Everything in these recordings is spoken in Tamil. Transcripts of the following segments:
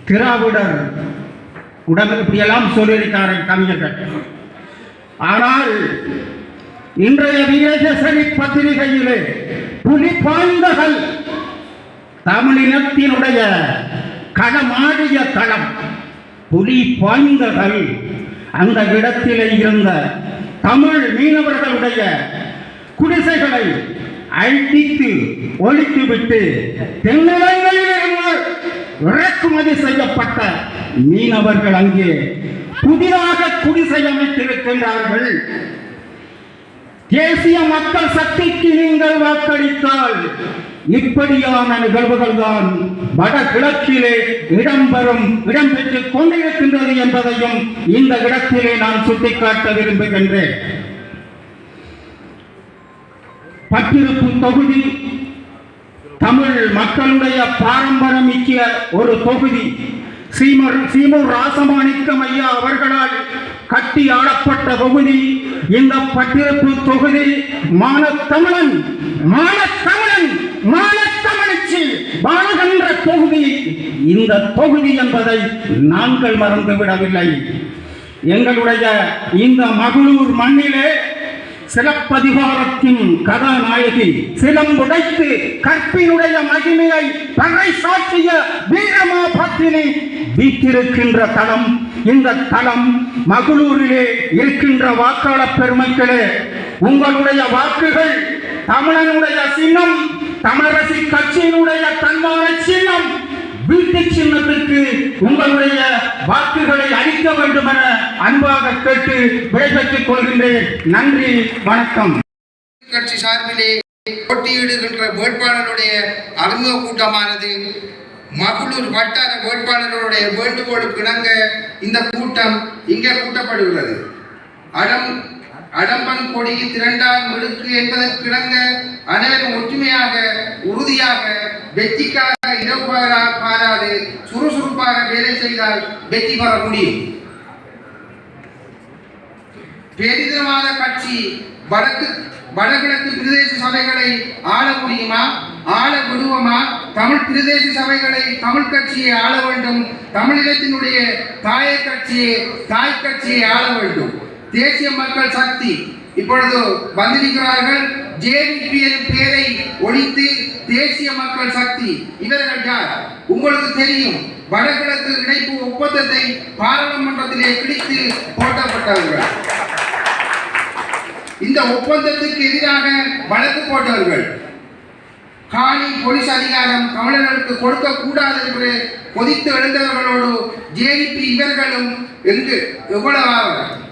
திராவிடர் உடம்பு இப்படியெல்லாம் சொல்லியிருக்கார்கள் கவிஞர்கள். ஆனால் இன்றைய வீரகேசரி பத்திரிகையிலே புலி பாய்ந்தகள் தமிழினத்தினுடைய களமாடிய களம். புலி பாய்ந்தகள் அந்த இடத்திலே இருந்த தமிழ் மீனவர்களுடைய குடிசைகளை அழித்து ஒழித்துவிட்டு தென்னிலங்கையிலிருந்து இறக்குமதி செய்யப்பட்ட மீனவர்கள் அங்கே புதிதாக குடிசை அமைத்திருக்கின்றார்கள். தேசிய மக்கள் சக்திக்கு நீங்கள் வாக்களித்தால் இப்படியான நிகழ்வுகள் தான் வடகிழக்கிலே இடம்பெற்றுக் கொண்டிருக்கின்றது என்பதையும் இந்த இடத்திலே நான் சுட்டிக்காட்ட விரும்புகின்றேன். பட்டிருப்பு தொகுதி தமிழ் மக்களுடைய பாரம்பரியமிக்க ஒரு தொகுதி. சீமூர் ராசமாணிக்கம் ஐயா அவர்களால் கட்டி ஆளப்பட்ட தொகுதி இந்த பட்டிருப்பு தொகுதி. மானத்தமிழன் மானத்தமிழ்ச்சி வாழ்கின்ற தொகுதி இந்த தொகுதி என்பதை நாங்கள் மறந்துவிடவில்லை. எங்களுடைய இந்த மகளூர் மண்ணிலே சிலப்பதிகாரத்தின் கதாநாயகி சிலம்புடைத்து கற்பினுடைய மகிமையை பறை சாற்றிய வீரமா பத்தினி வீட்டிருக்கின்ற தளம். இந்த தளம் மகளூரிலே இருக்கின்ற வாக்காளர் பெருமக்களே, உங்களுடைய வாக்குகள் தமிழனுடைய சின்னம், தமிழரசி கட்சியினுடைய தன்மான சின்னம். வீட்டு சின்னத்திற்கு உங்களுடைய வாக்குகளை அளிக்க வேண்டும் என அன்பாக கேட்டு விடைபெற்றுக் கொள்கின்றேன். நன்றி, வணக்கம். கட்சி சார்பிலே போட்டியிடுகின்ற வேட்பாளருடைய அறிமுக கூட்டமானது மகளூர் வட்டார வேட்பாளர்களுடைய வேண்டுகோளுக்கு இணங்க இந்த கூட்டம் இங்கே கூட்டப்படுகிறது. அடம்பன் கொடி திரண்டான் மிடுக்கு என்பதற்கு இணங்க அனைவரும் ஒற்றுமையாக உறுதியாக வெற்றிக்காக இரவு பாராது சுறுசுறுப்பாக வேலை செய்தால் வெற்றி பெற முடியும். பெரிதமான கட்சி வடகிழக்கு பிரதேச சபைகளை ஆள முடியுமா, ஆள விடுவோமா? தமிழ் பிரதேச சபைகளை தமிழ் கட்சியை ஆள வேண்டும். தமிழினத்தினுடைய தாய் கட்சியை ஆள வேண்டும். தேசிய மக்கள் சக்தி இப்பொழுது வந்திருக்கிறார்கள். ஜேவிபி எனும் பெயரை ஒழித்து தேசிய மக்கள் சக்தி. இவர்கள் யார் உங்களுக்கு தெரியும். வடகிழக்கு இணைப்பு ஒப்பந்தத்தை பாராளுமன்றத்திலே கிழித்து போட்டப்பட்டவர்கள். இந்த ஒப்பந்தத்துக்கு எதிராக வழக்கு போட்டவர்கள். காணி போலீஸ் அதிகாரம் தமிழர்களுக்கு கொடுக்க கூடாது என்று கொதித்து எழுந்தவர்களோடு ஜேவிபி இவர்களும் எவ்வளவு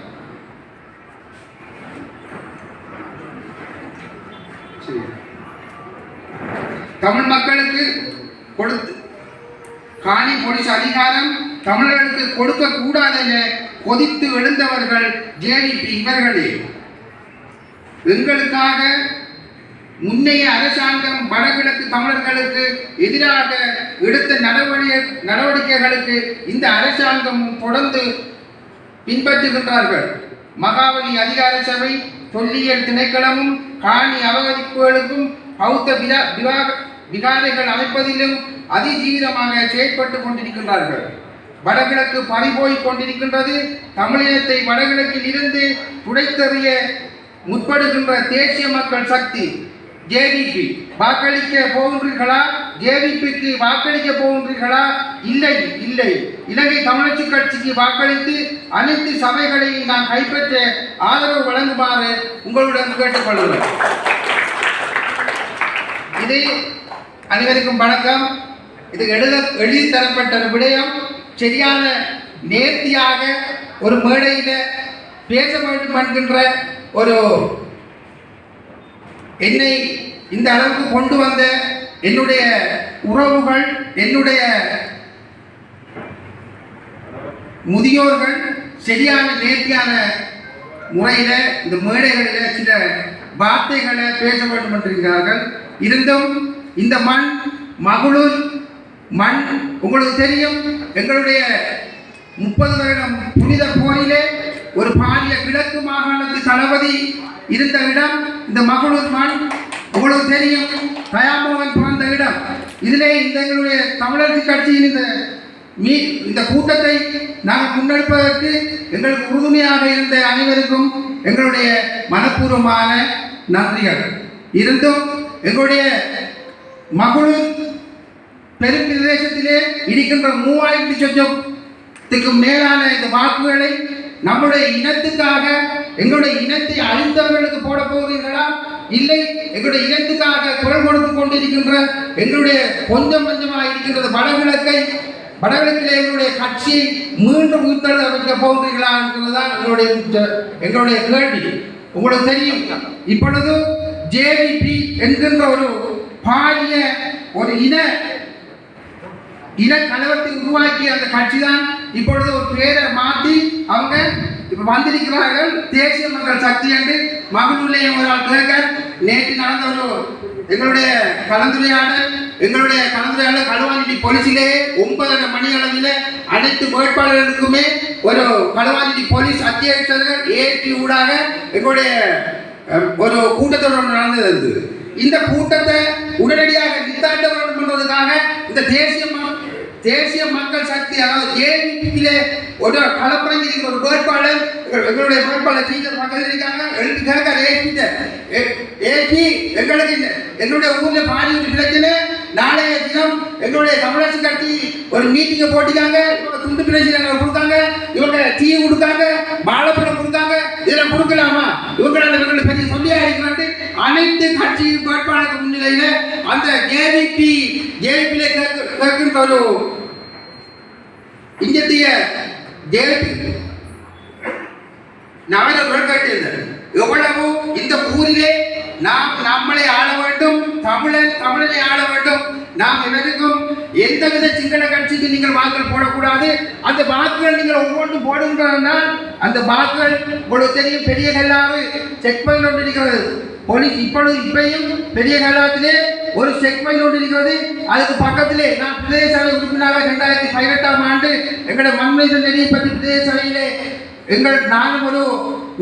தமிழ் மக்களுக்கு கொடுத்து காணி போலீஸ் அதிகாரம் தமிழர்களுக்கு கொடுக்க கூடாது என கொதித்து எழுந்தவர்கள் ஜேவிபி இவர்களே. எங்களுக்காக முன்னைய அரசாங்கம் வடகிழக்கு தமிழர்களுக்கு எதிராக எடுத்த நடவடிக்கைகளுக்கு இந்த அரசாங்கம் தொடர்ந்து பின்பற்றுகின்றார்கள். மகாவலி அதிகார சபை, தொல்லியல் திணைக்களமும் காணி அபகரிப்புகளுக்கும் பௌத்த விகாரைகள் அமைப்பதிலும் அதிதீவிரமாக செயற்பட்டுக் கொண்டிருக்கின்றார்கள். வடகிழக்கு பறிபோய் கொண்டிருக்கின்றது. தமிழினத்தை வடகிழக்கில் இருந்து துடைத்தறிய முற்படுகின்ற தேசிய மக்கள் சக்தி ஜேவிபி வாக்களிக்க போகின்றீர்களா? ஜேவிபிக்கு வாக்களிக்க போகின்றீர்களா? இல்லை இல்லை. இலங்கை தமிழரசு கட்சிக்கு வாக்களித்து அனைத்து சபைகளையும் நாம் கைப்பற்ற ஆதரவு வழங்குமாறு உங்களுடன் கேட்டுக்கொள்கிறேன். இது அனைவருக்கும் வணக்கம். இது எழுதி தரப்பட்ட ஒரு விடயம். சரியான நேர்த்தியாக ஒரு மேடையில் பேச வேண்டும் என்கின்ற ஒரு என்னை இந்த அளவுக்கு கொண்டு வந்த என்னுடைய உறவுகள், என்னுடைய முதியோர்கள் சரியான நேர்த்தியான முறையில் இந்த மேடைகளில் சில வார்த்தைகளை பேச வேண்டும் என்றிருக்கிறார்கள். இருந்தும் இந்த மண் மகளூர் மண் உங்களுக்கு தெரியும். எங்களுடைய 30 வருடம் புனித போரிலே ஒரு பாரிய கிழக்கு மாகாணத்து தளபதி இருந்த இடம் இந்த மகளூர் மண் உங்களுக்கு தெரியும். தயாமோகன் பிறந்த இடம் இதிலே எங்களுடைய தமிழரசு கட்சியின் இந்த கூட்டத்தை நாங்கள் முன்னெடுப்பதற்கு எங்களுக்கு உறுதுணையாக இருந்த அனைவருக்கும் எங்களுடைய மனப்பூர்வமான நன்றிகள். இருந்தும் எங்களுடைய மகளூர் பெரும் பிரதேசத்திலே இருக்கின்ற 3000 சொச்சத்துக்கும் மேலான இந்த வாக்குகளை நம்முடைய இனத்துக்காக எங்களுடைய இனத்தை அழிந்தவர்களுக்கு போட போகிறீர்களா, இல்லை எங்களுடைய இனத்துக்காக குரல் கொடுத்து கொண்டிருக்கின்ற எங்களுடைய கொஞ்சம் கொஞ்சமாக இருக்கின்றது வடகிழக்கிலே எங்களுடைய கட்சியை மீண்டும் உயிர்த்தெழ வைக்க போகிறீர்களா என்பதுதான் எங்களுடைய கேள்வி. உங்களுக்கு தெரியும், இப்பொழுது ஜேவிபி என்கின்ற ஒரு பாரிய ஒரு இன கலவரத்தை உருவாக்கிய அந்த கட்சி தான் இப்பொழுது ஒரு பேரை மாற்றி அவங்க இப்ப வந்திருக்கிறார்கள். தேசிய மக்கள் சக்தி என்று மகளூரிலே ஒரு ஆள் கேட்க நேற்று நடந்த ஒரு எங்களுடைய கலந்துரையாடல் களுவாஞ்சி போலீஸிலே 9:30 மணி அளவில் அனைத்து வேட்பாளர்களுக்குமே ஒரு களுவாஞ்சி போலீஸ் அத்தியட்சர்கள் ஏற்றி ஊடாக எங்களுடைய ஒரு கூட்டத்தொடர் நடந்தது. இந்த கூட்டத்தை உடனடியாக நித்தாட்ட வேண்டும் என்பதற்காக இந்த தேசிய மக்கள் சக்தி அதாவது ஏபியிலே ஒரு களப்பறங்கி ஒரு வேட்பாளர் எங்களுடைய வேட்பாளர் டீச்சர் மக்கள் இருக்காங்க. எழுதி கேட்க ஏபி எங்களுக்கு எங்களுடைய ஊர்ல பாதி பிரச்சனை. நாளைய தினம் எங்களுடைய தமிழரசு கட்சி ஒரு மீட்டிங்கை போட்டிக்காங்க. துண்டு பிரச்சனை கொடுத்தாங்க, இவங்க டீ கொடுத்தாங்க, வாழைப்பழம் கொடுத்தாங்க. இதெல்லாம் கொடுக்கலாமா? இவங்களை பெரிய சொல்லியா இருக்கிறாங்க. அனைத்து கட்சி வேட்பாளருக்கு முன்னிலையில அந்த ஜேபியில கேட்கின்ற ஒரு இந்திய ஜேபி நவீன கேட்டிருந்தார். எவ்வளவு இந்த ஊரிலே நாம் நம்மளை ஆள வேண்டும், தமிழனை ஆள வேண்டும். நாம் எவருக்கும் எந்தவித சிங்கள கட்சிக்கு நீங்கள் வாக்குகள் போடக்கூடாது. அந்த வாக்குகள் நீங்கள் ஒவ்வொன்றும் போடுகின்றனால் அந்த வாக்குகள் உங்களுக்கு தெரியும். பெரிய கல்லாறு செக் பாயிண்ட் ஒன்று இருக்கிறது. போலீஸ் இப்பயும் பெரிய கல்லாத்திலே ஒரு செக் பாயிண்ட் ஒன்று இருக்கிறது. அதுக்கு பக்கத்திலே நான் பிரதேச சபை உறுப்பினராக 2018ஆம் ஆண்டு எங்களுடைய மண்மனித நெறியை பற்றி பிரதேச சபையிலே நாங்கள் ஒரு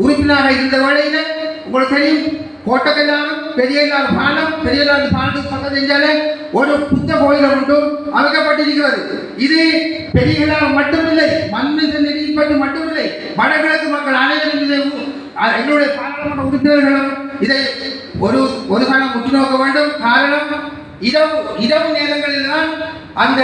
உறுப்பினராக இருந்த வேளையில உங்களுக்கு தெரியும். கோட்டக்கல்லாறு பெரியலாறு பாலத்துக்கு பக்கத்தில் செஞ்சாலே ஒரு புத்த கோயிலம் ஒன்று அமைக்கப்பட்டிருக்கிறது. இது பெரியலாறு மட்டுமில்லை, மண்மனித நெறியை பற்றி மட்டுமில்லை, வடகிழக்கு மக்கள் அனைவரும் இதை எங்களுடைய பாராளுமன்ற உறுப்பினர்களும் இதை ஒரு காலம் உற்று நோக்க வேண்டும். காரணம் இரவு நேரங்களில் தான் அந்த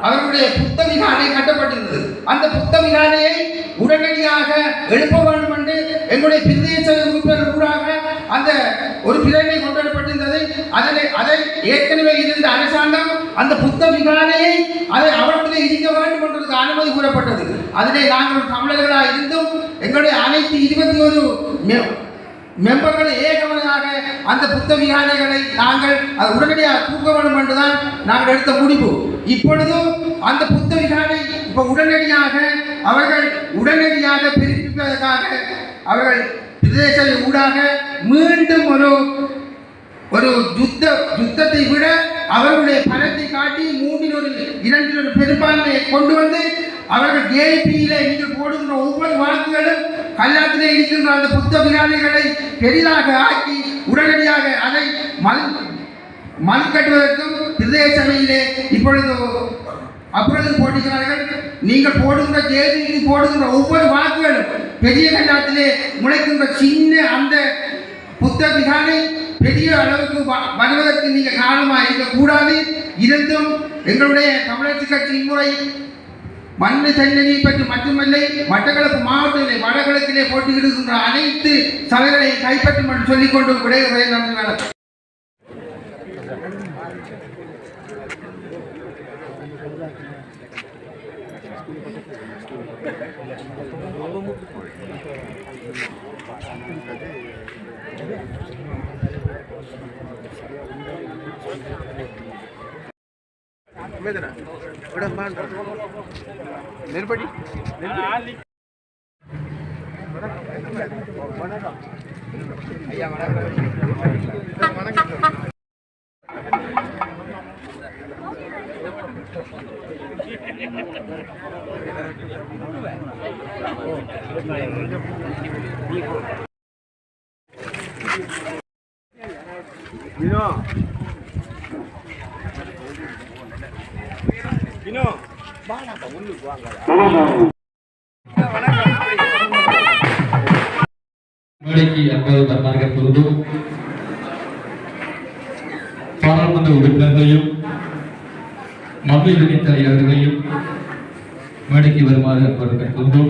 அவர்களுடைய புத்த விகாரை கட்டப்பட்டிருந்தது. அந்த புத்த விகாரையை உடனடியாக எழுப்ப வேண்டும் என்று எங்களுடைய பிரதேச உறுப்பினர் கூடாக அந்த ஒரு பிரேரணை கொண்டு வரப்பட்டிருந்தது. அதை ஏற்கனவே இருந்த அரசாங்கம் அந்த புத்த விகாரையை அதை அவர்களை இடிக்க வேண்டும் என்பதற்கு அனுமதி கூறப்பட்டது. அதிலே நாங்கள் தமிழர்களாக இருந்தும் எங்களுடைய அனைத்து 21 மெம்பர்கள் ஏகமனதாக அந்த புத்த விகாரைகளை நாங்கள் உடனடியாக தூக்க வேண்டும் என்றுதான் நாங்கள் எடுத்த முடிவு. இப்பொழுதும் அந்த புத்த விகாரை அவர்கள் உடனடியாக பிரிப்பதற்காக அவர்கள் பிரதேச ஊடாக மீண்டும் ஒரு யுத்தத்தை விட அவர்களுடைய பலத்தை காட்டி 2 பெரும்பான்மையை கொண்டு வந்து அவர்கள் ஜேபியிலே நீங்கள் போடுகின்ற ஒவ்வொரு வாக்குகளும் கல்லாத்திலே இருக்கின்ற அந்த புத்த விகாரைகளை பெரிதாக ஆக்கி உடனடியாக அதை மனு கட்டுவதற்கும் பிரதேச சபையிலே இப்பொழுது போடுகிறார்கள். நீங்கள் போடுகின்ற ஜேபிக்கு போடுகின்ற ஒவ்வொரு வாக்குகளும் பெரிய கல்லாத்திலே முளைக்கின்ற சின்ன அந்த புத்த விகாரை பெரிய அளவுக்கு வருவதற்கு நீங்கள் காரணமாக இருக்கக்கூடாது. இருந்தும் எங்களுடைய தமிழரசு கட்சி இம்முறை மண்ணு தண்ணீரை பற்றி மட்டுமில்லை, மட்டக்களப்பு மாவட்டத்திலே வடகிழக்கிலே போட்டியிடுகின்ற அனைத்து சபைகளை கைப்பற்றும் என்று சொல்லிக்கொண்டு விடைபெறுகிறேன். निर्बड़ी மேடைக்கு அன்பது வருமாறு பொழுது பாராளுமன்ற உறுப்பினர்களையும் மகளிர் அணி தலைவர்களையும் மேடைக்கு வருமாறு அன்பது பொழுது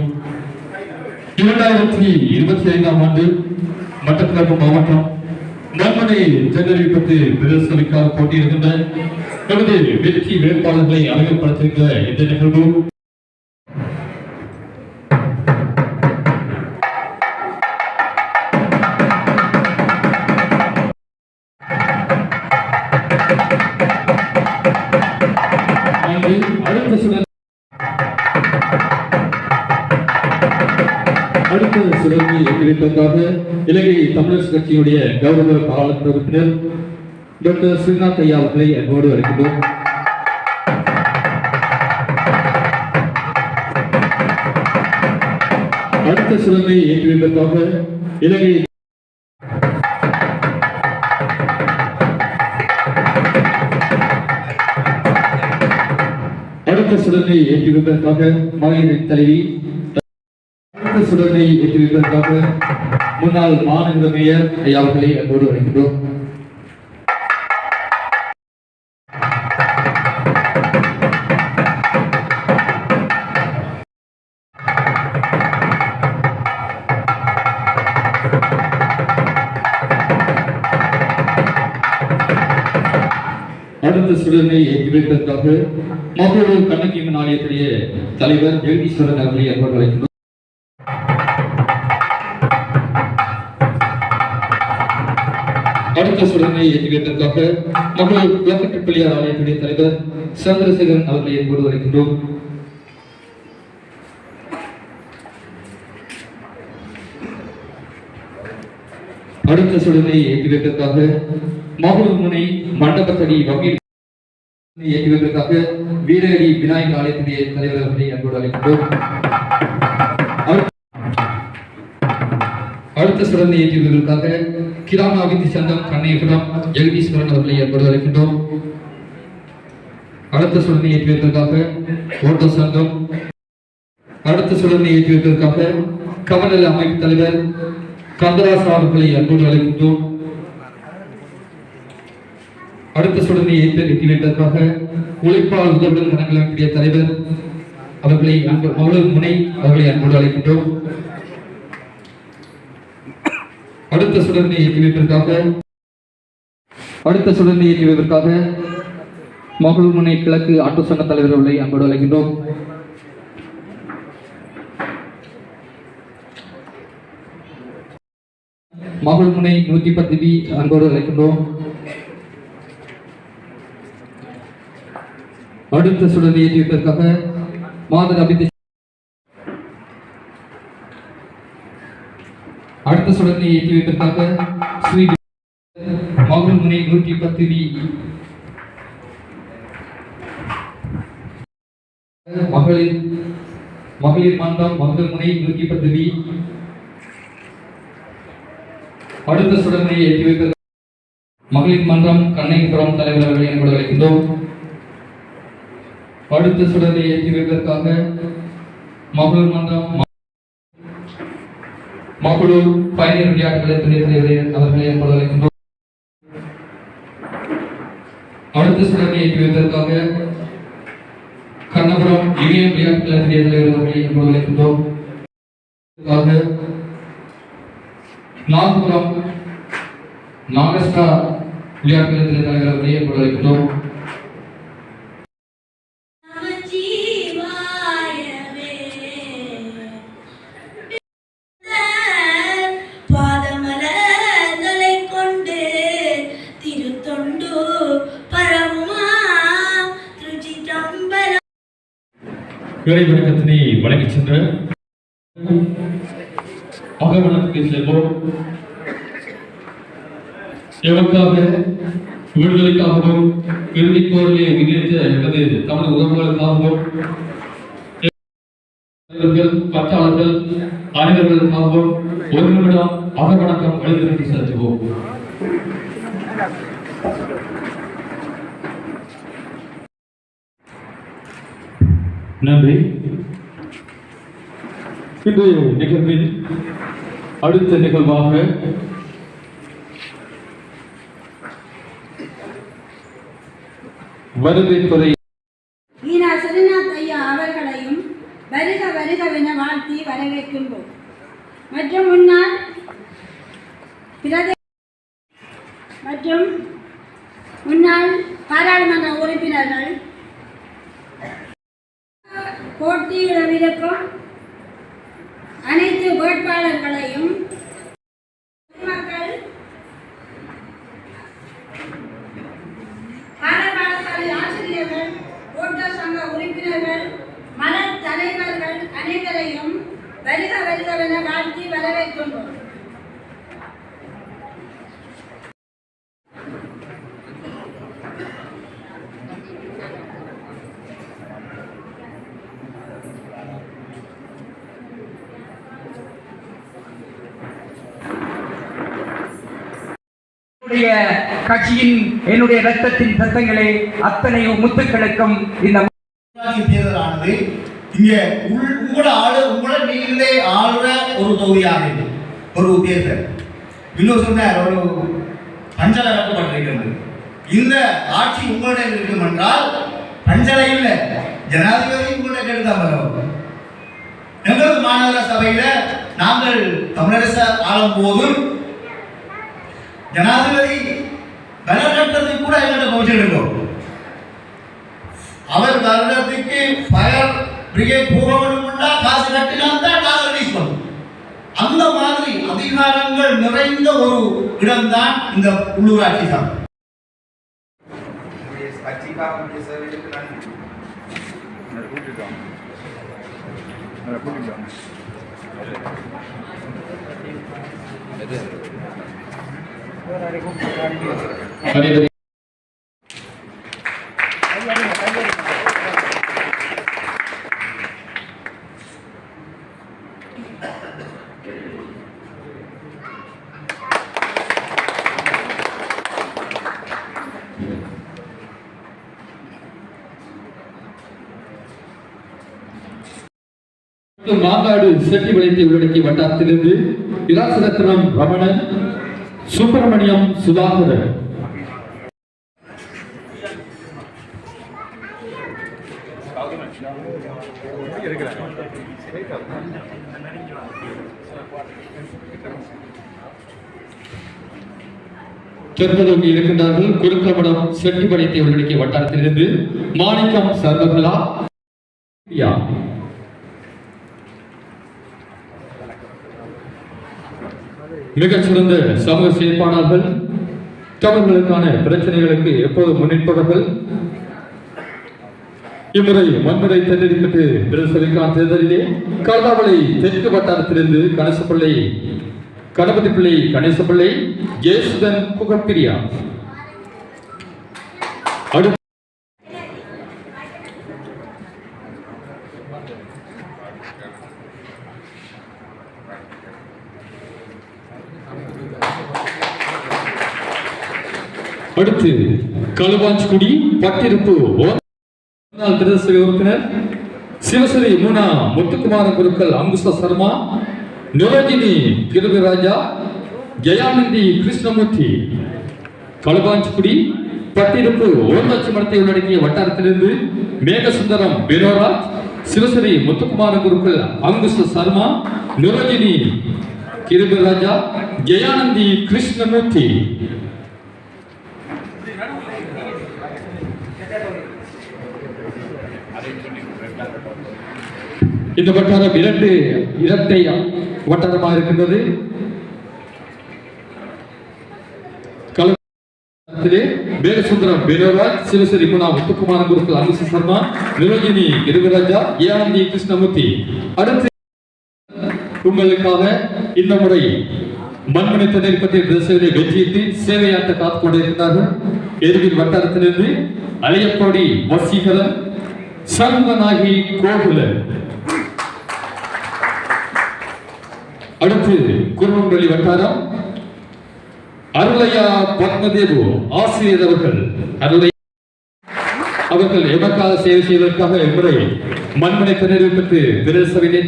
2025ஆம் ஆண்டு மட்டக்களப்பு மாவட்டம் நன்மனை ஜனரிப்பத்து பிரதேசங்களுக்காக போட்டியிருக்கின்ற நமது வெற்றி வேட்பாளர்களை அறிமுகப்படுத்துகின்ற இந்த நிகழ்வு அடுத்த சுடங்கி எதிர்ப்பதற்காக இலங்கை தமிழரசு கட்சியுடைய கௌரவ பாராளுமன்ற உறுப்பினர் டாக்டர் ஸ்ரீநாத் ஐயா அவர்களை அன்போடு அழைக்கின்றோம். அடுத்த சுடங்கை ஏற்றி வைப்பதற்காக இலங்கை அடுத்த சுடனை ஏற்றி வைப்பதற்காக மகளிரின் தலைவி அடுத்த சுடனை ஏற்றி வைப்பதற்காக முன்னாள் மாநகர மேயர் ஐயா அவர்களை அன்போடு அழைக்கின்றோம். அடுத்த சுடனை ஏற்றி வைப்பதற்காக மகளூர் கண்ணகியம்மன் ஆலயத்துடைய தலைவர் ஜெகதீஸ்வரன் அவர்களை அன்போடு அழைக்கின்றோம். அடுத்த சுடனை ஏற்றி வைப்பதற்காக மகளூர் குளக்கட்டு பிள்ளையார் ஆலயத்துடைய தலைவர் சந்திரசேகரன் அவர்களை அன்போடு அழைக்கின்றோம். அடுத்த சுடனை ஏற்றி வைப்பதற்காக மகளூர் முனை மண்டபத்தடி வங்கி ஏற்றி வைப்பதற்காக வீரடி விநாயகர் ஆலயத்துடைய தலைவர் அவர்களை அன்போடு அழைக்கின்றோம். அடுத்த சுடனை ஏற்றி வைப்பதற்காக கிராம அபிவிருத்தி சங்கம் கண்ணையபுரம் ஜெகதீஸ்வரன் அவர்களை அன்போடு அழைக்கின்றோம். அடுத்த சுடனை ஏற்றி வைப்பதற்காக ஓட்டோ சங்கம் அடுத்த சுடனை ஏற்றி வைப்பதற்காக கமநல அமைப்பு தலைவர் கந்தராசா அவர்களை அன்போடு அழைக்கின்றோம். அடுத்த சுடனை ஏற்றி வைப்பதற்காக உழைப்பாளர் உதவிடன் கணக்கிய தலைவர் அவர்களை மகளூர் முனை அவர்களை அன்போடு அழைக்கின்றோம். அடுத்த சுடனை ஏற்றி வைப்பதற்காக மகளூர் முனை கிழக்கு ஆட்டோ சங்க தலைவர் அவர்களை அன்போடு அழைக்கின்றோம். மகளூர் முனை 110 பி அன்போடு அழைக்கின்றோம். அடுத்த சுடனை ஏற்றி வைப்பதற்காக மாதர் அபிவிருத்தி அடுத்த சுடனை ஏற்றி வைப்பதற்காக ஸ்ரீ மகளூர் முனை 110 பி மகளிர் மன்றம் மகளூர் முனை 110 பி அடுத்த சுடனை ஏற்றி வைப்பதற்காக மகளிர் மன்றம் கண்ணையபுரம் தலைவர் அவர்களை அன்போடு அழைக்கின்றோம். அடுத்த சுடனை ஏற்றி வைப்பதற்காக மகளூர் மன்றம் மகளூர் பயணியர் விளையாட்டுகளை துணை தலைவர் அவர்களை அன்போடு அழைக்கின்றோம். அடுத்த சுடனை ஏற்றி வைப்பதற்காக கண்ணபுரம் இளைய விளையாட்டுகளை துணை தலைவர் அவர்களை அன்போடு அழைக்கின்றோம். நாகபுரம் நாகஸ்டா விளையாட்டுகளை துணை தலைவர் அவர்களை அன்போடு அழைக்கின்றோம். இறைவணக்கத்தினை வழங்கிச் சென்ற அகவனத்துக்கு செல்வோம். எவருக்காக விடுதலைக்காகவும் இறுதிப் போரிலே விளைவித்த எனது தமிழ் உறவுகளுக்காகவும் பற்றாளர்கள் அனைவர்களுக்காகவும் ஒரு நிமிடம் அகவணக்கம் எழுதி செலுத்துவோம். நன்றி. இன்றைய நிகழ்வின் அடுத்த நிகழ்வாக வரவேற்பதை ஈனா சிறுநாத் ஐயா அவர்களையும் வருக வருகவென வாழ்த்தி வரவேற்கின்றோம். மற்றும் முன்னாள் பாராளுமன்ற உறுப்பினர்கள், போட்டியிடவிருக்கும் அனைத்து வேட்பாளர்களையும், மக்கள், பாடசாலை ஆசிரியர்கள், ஓட்டர் சங்க உறுப்பினர்கள், மலர் தலைவர்கள் அனைவரையும் வருக வருகவென வாழ்த்தி வரவேற்கின்றோம். கட்சியின் என்னுடைய ரத்தத்தின் சத்தங்களே அத்தனை முத்துக்களுக்கும் இந்த தேர்தலானது இங்கே உங்களோட நீங்களே ஆளுற ஒரு தொகுதியாக ஒரு தேர்தல். இன்னொரு சொன்னார், ஒரு பஞ்சலை கட்டப்பட்டிருக்கிறது. இந்த ஆட்சி உங்களிடம் இருக்கும் என்றால் பஞ்சலை இல்லை, ஜனாதிபதி உங்களை கெடுத்தாமல். எங்களது மாநகர சபையில நாங்கள் தமிழரசு ஆளும் போது ஜனாதிபதி பலகட்டத்துக்கு கூட எங்கள்கிட்ட பਹੁச்சிருக்கோம். அவர் வருடத்துக்கு ஃபயர் பிரிகேட் போக வேண்டும்னா காசு கட்டினால் தான் நாங்கள் ரிலீஸ் பண்ணுவோம். அந்த மாதிரி அதிகாரங்கள் நிறைந்த ஒரு இடம்தான் இந்த உள்ளூராட்சி தான். மாங்காடு செட்டிவளைத்தை உள்ளடக்கிய வட்டாரத்திலிருந்து இராசரத்னம் ரமணன், சுப்பிரமணியம் சுதாகரன். தற்போது இருக்கின்றார்கள் குறுக்கமடம் செட்டிவளைத்தை உள்ளடக்கிய வட்டாரத்திலிருந்து மாணிக்கம் சர்வகலா, மிகச்சிறந்த சமூக செயற்பாடாளர்கள், தமிழர்களுக்கான பிரச்சனைகளுக்கு எப்போது முன்னிற்பவர்கள். இம்முறை வன்முறை தேர்ந்தெடுக்கப்பட்டு பிரதேச தேர்தலிலே கர்தாவளை தெற்கு வட்டாரத்திலிருந்து கணபதி பிள்ளை கணேசப்பிள்ளை, ஜெயசுதன் புகப்பிரியா. அடுத்து களுவாஞ்சிக்குடி பட்டிருப்பு பிரதேச உறுப்பினர் சிவஸ்ரீ முனா முத்துக்குமார குருக்கள் அங்குச சர்மா, நிரோஜினி கிருபிராஜா, ஜெயானந்தி கிருஷ்ணமூர்த்தி. களுவாஞ்சிக்குடி பட்டிருப்பு ஓர்லட்சி மடத்தை உள்ளடக்கிய வட்டாரத்திலிருந்து மேகசுந்தரம் பினோராஜ், சிவஸ்ரீ முத்துக்குமார குருக்கள் அங்குச சர்மா, நிரோஜினி கிருபிராஜா, ஜெயானந்தி கிருஷ்ணமூர்த்தி. இந்த வட்டாரம் இரட்டை வட்டாரமாக இருக்கின்றது. மேகசுந்தரம் பேரராஜ், சிவஸ்ரீ முனா முத்துக்குமார குருக்கள் அனுச சர்மா, நிரோஜினி கிருபிராஜா, ஏஆனந்தி கிருஷ்ணமூர்த்தி. அடுத்து உங்களுக்காக இந்த முறை மண்மனை தண்ணீர் பற்றிய பிரதேசங்களை வெற்றியிட்டு சேவையாற்ற காத்துக் கொண்டிருக்கிறார்கள். எருவில் வட்டாரத்திலிருந்து அலையப்பாடி வசீகரன், சண்முகநாயகி கோகுலன். அடுத்து குருவம்பள்ளி வட்டாரம் அருளையா பத்மதேவு ஆசிரியர் அவர்கள் எமக்காக சேவை செய்வதற்காக இம்முறை மண்மனை தெரிவிப்பட்டு பிரதேசவிலே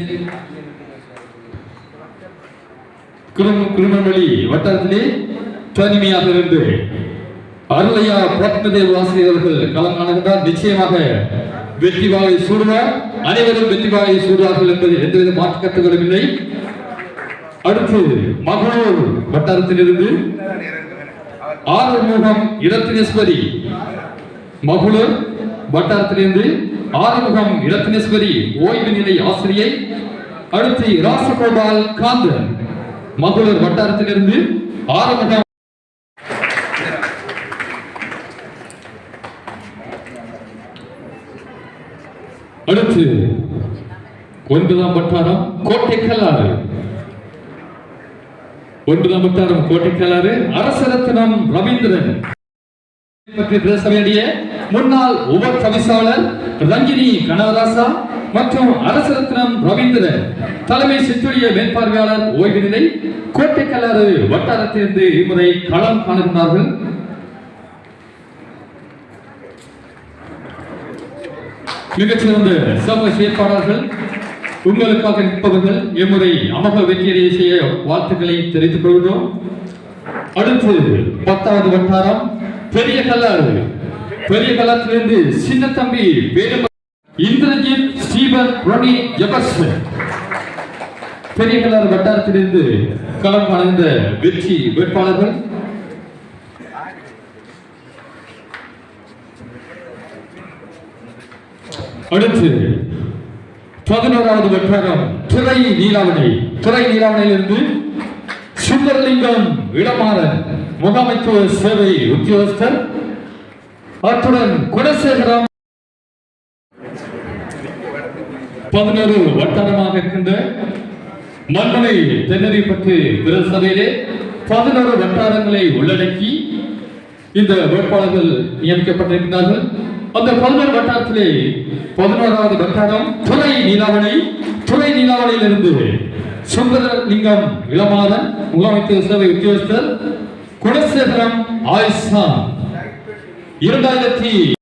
குருமணி வட்டாரத்திலே தனிமையாக இருந்து அருளையா பத்மதேவ் ஆசிரியர் அவர்கள் களம் காணுகின்றார். நிச்சயமாக வெற்றி வாகை சூடுவார். அனைவரும் வெற்றி வாகை சூடுவார்கள் என்பது எந்தவித மாற்று கருத்துகளும் இல்லை. அடுத்து மகளூர் வட்டாரத்திலிருந்து ஆறுமுகம் இரத்தினேஸ்வரி, மகளூர் வட்டாரத்திலிருந்து ஆறுமுகம் இரத்தினேஸ்வரி ஓய்வு நிலை ஆசிரியை. அடுத்து ராசகோபால் காந்தன், மகளூர் வட்டாரத்திலிருந்து ஆறுமுகம். அடுத்து 9ஆம் வட்டாரம் கோட்டைக்கல்லாறு, 9ஆம் வட்டாரம் கோட்டைக்கல்லாறு அரசரத்னம் ரவீந்திரன் பற்றி பேச வேண்டிய முன்னாள் உப தவிசாளர் ரஞ்சினி கனகராசா மற்றும் அரசரத்னம் ரவீந்திரன் தலைமை சிற்றுடைய மேற்பார்வையாளர் ஓய்வு நிலை கோட்டைக்கல்லாறு வட்டாரத்திலிருந்து இம்முறை களம் காணுகிறார்கள். மிகச்சிறந்த சமூக செயற்பாளர்கள் உங்களுக்காக நிற்பவர்கள் எம்முறை அமக வெற்றியடைய செய்ய வாழ்த்துக்களை தெரிவித்துக் கொள்கிறோம். அடுத்து 10வது வட்டாரம் பெரிய கல்லாறு, பெரிய கல்லாற்றிலிருந்து சின்ன தம்பி இந்திரஜித் ஸ்டீபன் ரோனி ஜெபர்சன் பெரிய கல்லாறு வட்டாரத்திலிருந்து களம் காணுகின்ற வெற்றி வேட்பாளர்கள். அடுத்து 11வது வட்டாரம் துறை நீலாவணை, துறை நீலாவணையிலிருந்து சுந்தரலிங்கம் இளமாறன் முகாமைத்துவ சேவை உத்தியோகஸ்தர். அத்துடன் குணசேகரம் 11 வட்டாரமாக இருக்கின்ற மண்மனை தென்னறிப்பட்டு பிரதேசபையிலே 11 வட்டாரங்களை உள்ளடக்கி இந்த வேட்பாளர்கள் நியமிக்கப்பட்டிருக்கிறார்கள். அந்த 11 வட்டாரத்திலே 11வது வட்டாரம் துறை நீலாவணை, துறை நீலாவணையிலிருந்து சுந்தரலிங்கம் இளமாறன் முகாமைத்துவ சேவை உத்தியோகஸ்தர். குணசேகரம் ஆயிஷா 2000